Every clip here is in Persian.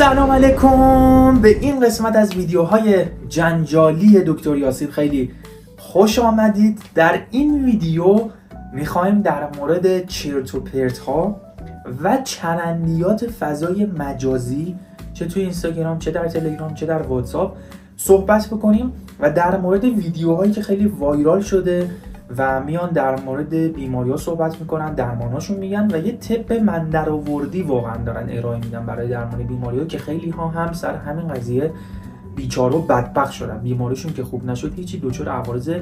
سلام علیکم. به این قسمت از ویدیوهای جنجالی دکتر یاسین خیلی خوش آمدید. در این ویدیو میخوایم در مورد چرت و پرت ها و چرندیات فضای مجازی چه توی اینستاگرام، چه در تلگرام، چه در واتساپ صحبت بکنیم و در مورد ویدیوهایی که خیلی وایرال شده و میان در مورد بیماری‌ها صحبت میکنن، درماناشون میگن و یه تپ من درآوردی واقعا دارن ارائه میدن برای درمان بیماری‌ها که خیلی ها هم سر همین قضیه بیچاره و بدبخت شدن، بیماریشون که خوب نشد هیچی دچار عوارض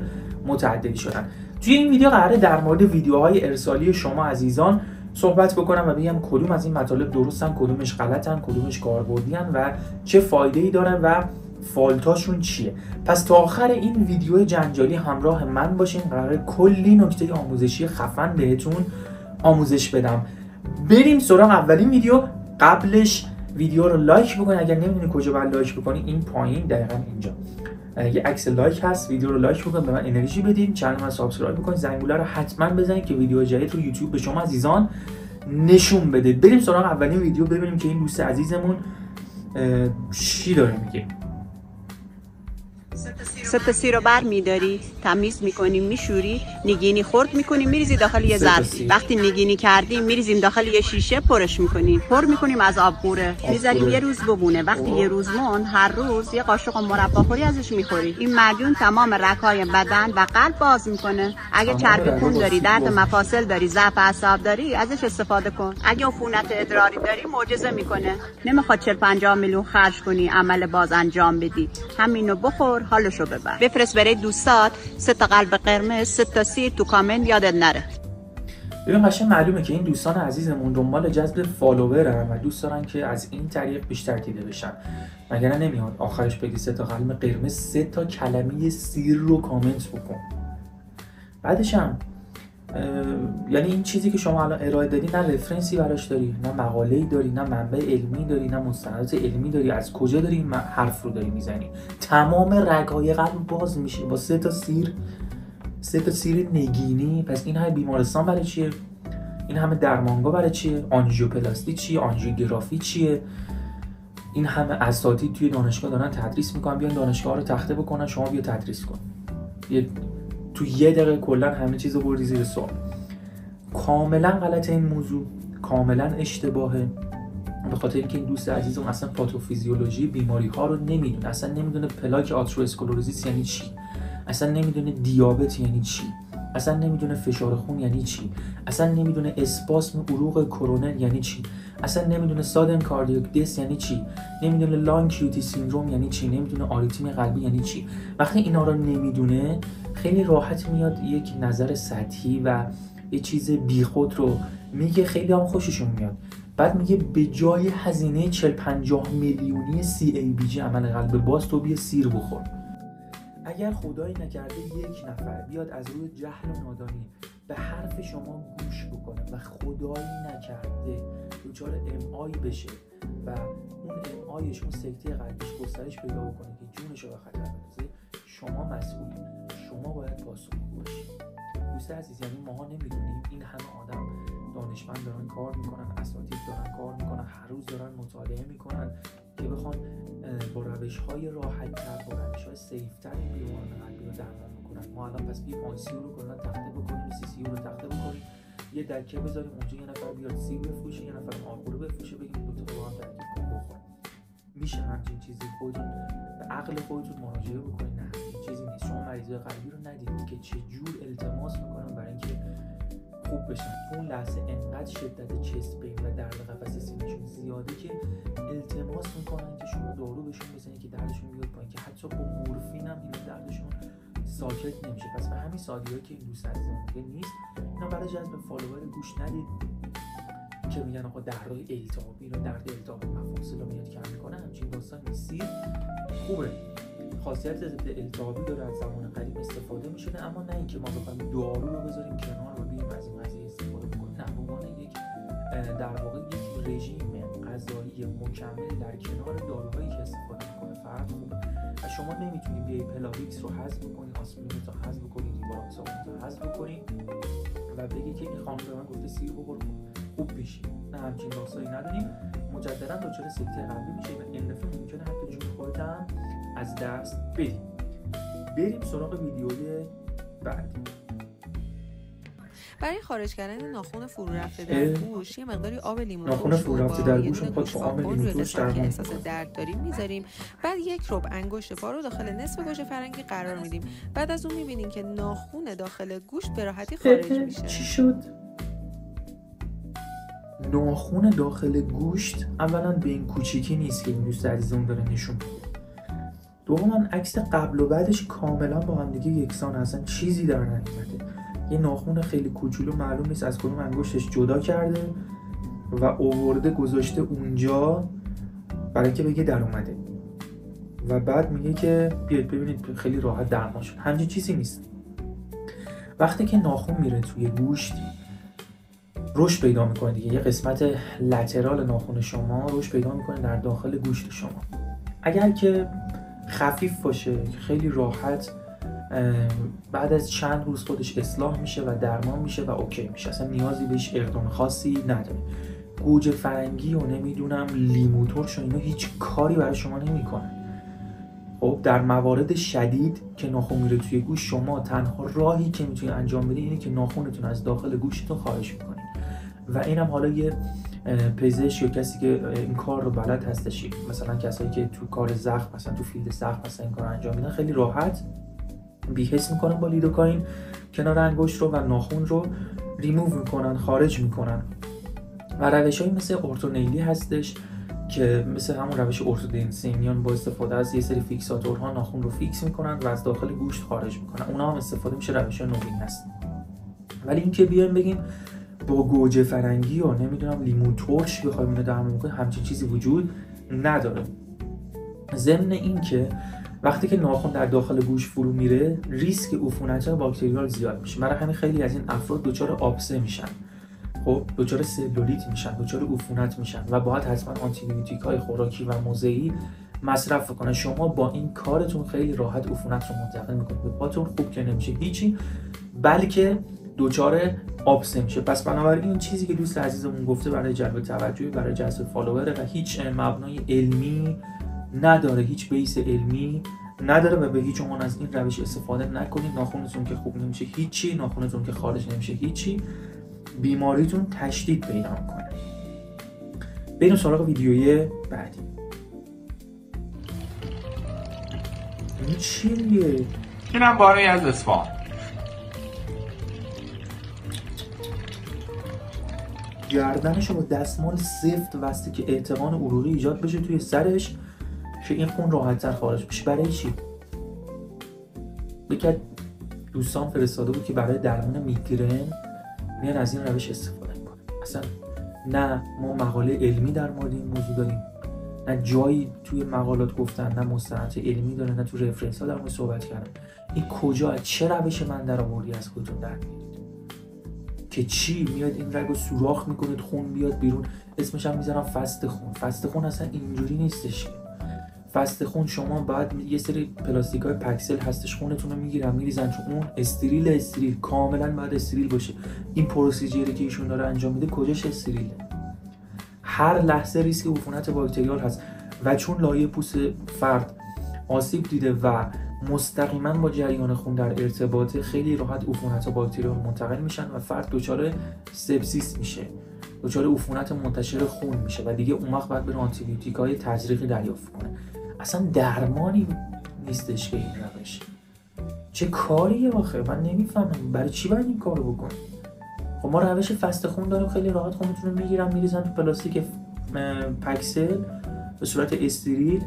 متعددی شدن. توی این ویدیو قراره در مورد ویدیوهای ارسالی شما عزیزان صحبت بکنم و بگم کدوم از این مطالب درستن، کدومش غلطن، کدومش کاربردیان و چه فایده‌ای دارن و فالتاشون چیه. پس تا آخر این ویدیو جنجالی همراه من باشین، قراره کلی نکته آموزشی خفن بهتون آموزش بدم. بریم سراغ اولین ویدیو. قبلش ویدیو رو لایک بکن، اگر نمیدونی کجا باید لایک بکنی این پایین دقیقاً اینجا یه عکس لایک هست، ویدیو رو لایک بکن، به من انرژی بدین. چنل من سابسکرایب بکن، زنگوله رو حتما بزنید که ویدیو جدید رو یوتیوب به شما عزیزان نشون بده. بریم سراغ اولین ویدیو ببینیم که این دوست عزیزمون چی داره میگه. ست سی رو بر میداری، تمیز میکنی، میشوری، نگینی خرد میکنی، میریزی داخل یه ظرف. وقتی نگینی کردیم میریزیم داخل یه شیشه، پرش میکنیم، پر میکنیم از آبقوره، میذاریم یه روز بمونه. وقتی یه روز موند، هر روز یه قاشق مرباخوری ازش میخوری. این معجون تمام رگ‌های بدن و قلب باز میکنه. اگه چربی خون داری، درد مفاصل داری، ضعف اعصاب داری، ازش استفاده کن. اگه عفونت ادراری داری، معجزه میکنه. نمیخواد 40-50 میلیون خرج کنی عمل باز انجام بدی. همینو بخور، حالشو ببر. بفرست برای دوستات 3 تا قلب قرمز، 3 تا سیر تو کامنت یادت نره. ببین قشنگ معلومه که این دوستان عزیزمون دنبال جذب فالوورن و دوست دارن که از این طریق بیشتر دیده بشن. مگر نمیاد آخرش بگی 3 تا قلب قرمز، 3 تا کلمه سیر رو کامنت بکن. بعدش هم یعنی این چیزی که شما الان ارائه دادی نه رفرنسی براش داری، نه مقاله‌ای داری، نه منبع علمی داری، نه مستندات علمی داری. از کجا داری این حرف رو داری میزنی؟ تمام رگ‌های قلب باز میشه با 3 تا سیر، 3 تا سیر نگینی. پس این همه بیمارستان برای چیه؟ این همه درمانگاه برای چیه؟ آنژیوپلاستی چیه؟ آنژیوگرافی چیه؟ این همه اساتید توی دانشگاه دارن تدریس میکنن، بیان دانشگاه رو تخته بکنن، شما بیا تدریس کن. تو یه دقیقه کلا همه چیز رو بردی زیر سوال. کاملا غلط این موضوع، کاملا اشتباهه. به خاطر اینکه این دوست عزیزم اصلا پاتوفیزیولوژی بیماری ها رو نمیدونه، اصلا نمیدونه پلاک آترواسکلروزیس یعنی چی، اصلا نمیدونه دیابت یعنی چی، اصلا نمیدونه فشار خون یعنی چی، اصلا نمیدونه اسپاسم عروق کرونر یعنی چی، اصلا نمیدونه سادن کاردیاک دث یعنی چی، نمیدونه لانگ کیوتی سیندروم یعنی چی، نمیدونه آریتمی قلبی یعنی چی. وقتی اینا رو نمیدونه خیلی راحت میاد یک نظر سطحی و یه چیز بیخود رو میگه، خیلی هم خوششون میاد. بعد میگه به جای هزینه 40-50 میلیونی CABG عمل قلب باز تو بیا سیر بخور. اگر خدایی نکرده یک نفر بیاد از روی جهل و نادانی به حرف شما گوش بکنه و خدایی نکرده دچار MI بشه و اون MIش، اون سکته قلبیش گسترش پیدا بکنه که جونش رو به خطر بندازه، شما مسئولین، شما باید پاسخگو باشید. دوست عزیز، یعنی ماها نمیدونیم این همه آدم دانشمند دارن کار میکنن، اساتید دارن کار میکنن، هر روز دارن مطالعه میکنن که بخوان با روش‌های راحت‌تر، با روش‌های سیف‌تر این بیماران قلبی رو درمان بکنن. ما الان پس بیم ICU رو کلا تخته بکنیم، CCU رو تخته بکنیم، یه دکه بذاریم اونجا، یه نفر بیاد سیر بفروشه، یه نفر آبقورو بفروشه، بگیم دو تا با هم ترکیب کن بخور. میشه همچین چیزی؟ خودتون به عقل خودتون مراجعه بکنید. نه این چیزی نیست. شما مریضای قلبی رو ندیدید که چه جور التماس میکنن برای اینکه خوب بشن. تو اون لحظه انقدر شدت چست پین و درد قفسه سینه‌شون زیاده که التماس میکنن که شما دارو بهشون بزنید که دردشون بیاد پایین، که حتی با مورفین هم این دردشون ساکت نمیشه. پس به همین سادگی که این دوست عزیزمون میگه نیست. اینا برای جذب فالوور گوش ندید که میگن آقا دردهای التهابی رو، درد التهاب مفاصل رو میاد کم میکنه. همچین داستان نیست. خوبه، خاصیت ضد التهابی داره، از زمان قدیم استفاده میشده، اما نه اینکه ما بخوایم دارو رو بذاریم کنار و بیایم از این قضیه استفاده بکنیم. نه، به عنوان یک در واقع یک رژیم غذایی مکمل در کنار داروهایی که استفاده میکنه فرق خوبه. و شما نمیتونی بیای پلاویکس رو حذف بکنی، آسپرین رو حذف بکنی، ریواروکسابن رو حذف بکنی و بگی که این خانم به من گفته سیر بخور خوب بشی. نه، همچین داستانی نداریم. مجددا دچار سکته قلبی میشه و این دفعه ممکنه حتی جون خودت هم از دست بدی. بریم سراغ ویدیوی بعد. برای خارج کردن ناخن فرو رفته در گوش یه مقداری آب لیمو ناخن فرو رفته در گوش خود با آب لیمو ترش که احساس درد داریم میذاریم. بعد یک ربع انگشت پا رو داخل نصف گوش فرنگی قرار میدیم. بعد از اون میبینیم که ناخن داخل گوش به راحتی خارج میشه. چی شد؟ ناخن داخل گوشت اولا به این کوچیکی نیست که این دوست عزیزم داره نشون میده. دوما عکس قبل و بعدش کاملا با هم دیگه یکسان، اصلا چیزی در نیومده. یه ناخن خیلی کوچولو معلوم نیست از کدوم انگشتش جدا کرده و آورده گذاشته اونجا برای اینکه بگه در اومده و بعد میگه که بیاید ببینید خیلی راحت درمان شد. همچین چیزی نیست. وقتی که ناخن میره توی گوشت رشد پیدا میکنه دیگه، یه قسمت لترال ناخن شما رشد پیدا میکنه در داخل گوشت شما. اگر که خفیف باشه خیلی راحت بعد از چند روز خودش اصلاح میشه و درمان میشه و اوکی میشه، اصلا نیازی بهش اقدام خاصی نداره. گوجه فرنگی و نمیدونم لیمو ترش و اینا هیچ کاری برای شما نمیکنه. خب در موارد شدید که ناخن میره توی گوش، شما تنها راهی که میتونید انجام بدید اینه که ناخنتون از داخل گوشتون خارج میکنید و اینم حالا یه پزشک یا کسی که این کار رو بلد هستش، مثلا کسایی که تو کار زخم مثلا تو فیلد زخم مثلا این کار انجام میدن، خیلی راحت بی‌حس میکنن با لیدوکائین کنار انگشت رو و ناخن رو ریموو میکنن، خارج میکنن. و روش‌هایی مثل ارتونیلی هستش که مثل همون روش ارتودنسی میان با استفاده از یه سری فیکساتورها ناخن رو فیکس میکنن و از داخل گوشت خارج میکنن. اونا هم استفاده میشه، روش‌های نوین هست. ولی اینکه بیایم بگیم با گوجه فرنگی و نمیدونم لیمو ترش بخوایم اینو درمان کنیم، همچین چیزی وجود نداره. ضمن این که وقتی که ناخن در داخل گوش فرو میره ریسک عفونت‌های باکتریال زیاد میشه. برای همین خیلی از این افراد دچار آبسه میشن، خب دچار سلولیت میشن، دچار عفونت میشن و باید حتما آنتی بیوتیک‌های خوراکی و موضعی مصرف کنه. شما با این کارتون خیلی راحت عفونت رو منتقل میکنید به پاتون، خوب که نمیشه هیچی، بلکه دچار آبسه میشه. پس بنابراین این چیزی که دوست عزیزمون گفته برای جلب توجه، برای جذب فالوور و هیچ مبنای علمی نداره، هیچ بیس علمی نداره و به هیچ عنوان از این روش استفاده نکنید. ناخنتون که خوب نمیشه هیچی، ناخنتون که خارج نمیشه هیچی، بیماریتون تشدید پیدا میکنه. بریم سراغ ویدیوی بعدی. این چیه؟ اینم باره از اصفهان. گردنشو با دستمال سفت بسته که احتقان عروقی ایجاد بشه توی سرش که این خون راحت‌تر خارج بشه. برای چی؟ یکی از دوستان فرستاده بود که برای درمان میگرن میان از این روش استفاده میکنن. اصلا نه ما مقاله علمی در مورد این موضوع داریم، نه جایی توی مقالات گفتن، نه مستند علمی داره، نه تو رفرنس ها در مورد صحبت کردن. این کجا، چه روش من در آوردی از خودتون در میارید که چی؟ میاد این رگو سوراخ میکنید خون بیاد بیرون. اسمش هم میذارم فست خون. فست خون اصلا اینجوری نیستش. فست خون شما باید یه سری پلاستیکای پکسل هستش، خونتون رو میگیرن میریزن تو اون، استریل کاملا باید استریل باشه. این پروسیجری که ایشون داره انجام میده کجاش استریله؟ هر لحظه ریسک عفونت باکتریال هست و چون لایه پوست فرد آسیب دیده و مستقیما با جریان خون در ارتباطه، خیلی راحت عفونت باکتریال منتقل میشن و فرد دچار سپسیس میشه، دچار عفونت منتشر خون میشه و دیگه اون وقت باید بره آنتی بیوتیک‌های تزریقی دریافت کنه. اصلا درمانی نیستش که این روش. چه کاریه آخه؟ من نمیفهمم برای چی باید این کارو بکنیم. خب ما روش فست خون داریم، خیلی راحت خونتون رو میگیرن میریزن تو پلاستیک پکسل به صورت استریل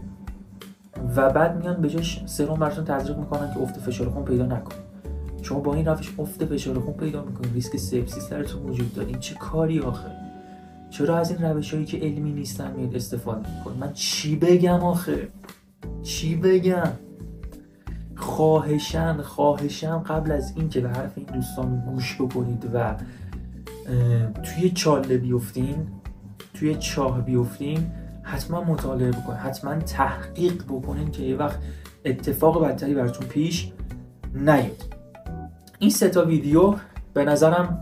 و بعد میان به جاش سرم براتون تزریق میکنن که افت فشار خون پیدا نکنه. شما با این روش افت فشار خون پیدا میکنید، ریسک سپسیس درتون وجود داره. این چه کاری آخه؟ چرا از این روشایی که علمی نیستن میاد استفاده میکنید؟ من چی بگم آخه؟ چی بگم؟ خواهشاً قبل از این که به حرف این دوستان گوش بکنید و توی چاله بیفتین، توی چاه بیفتین، حتما مطالعه بکنید، حتما تحقیق بکنید که یه وقت اتفاق بدتری براتون پیش نیاد. این 3 تا ویدیو به نظرم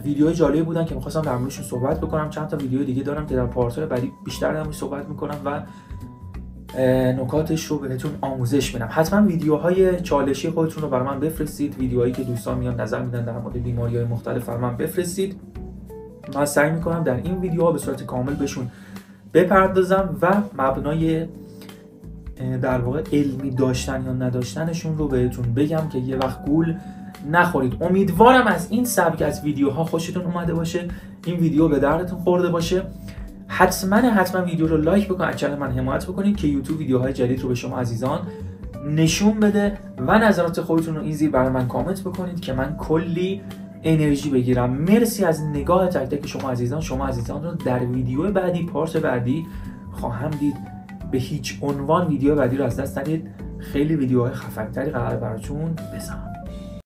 ویدیوهای جالبی بودن که می‌خواستم در موردشون صحبت بکنم. چند تا ویدیو دیگه دارم که در پارت‌های بعدی بیشتر در موردش صحبت می‌کنم و نکاتش رو بهتون آموزش میدم. حتما ویدیوهای چالشی خودتون رو برای من بفرستید، ویدیوهایی که دوستان میان نظر میدن در مورد بیماری‌های مختلف برای من بفرستید. من سعی می‌کنم در این ویدیوها به صورت کامل بهشون بپردازم و مبنای در واقع علمی داشتن یا نداشتنشون رو بهتون بگم که یه وقت گول نخورید. امیدوارم از این سبک از ویدیوها خوشتون اومده باشه، این ویدیو به دردتون خورده باشه. حتما ویدیو رو لایک بکنید، از چنل من حمایت بکنید که یوتیوب ویدیوهای جدید رو به شما عزیزان نشون بده و نظرات خودتون رو این زیر برای من کامنت بکنید که من کلی انرژی بگیرم. مرسی از نگاه تک تک شما عزیزان رو در ویدیو بعدی، پارت بعدی خواهم دید. به هیچ عنوان ویدیو بعدی رو از دست ندید. خیلی ویدیوهای خفن‌تری قرار براتون بذارم.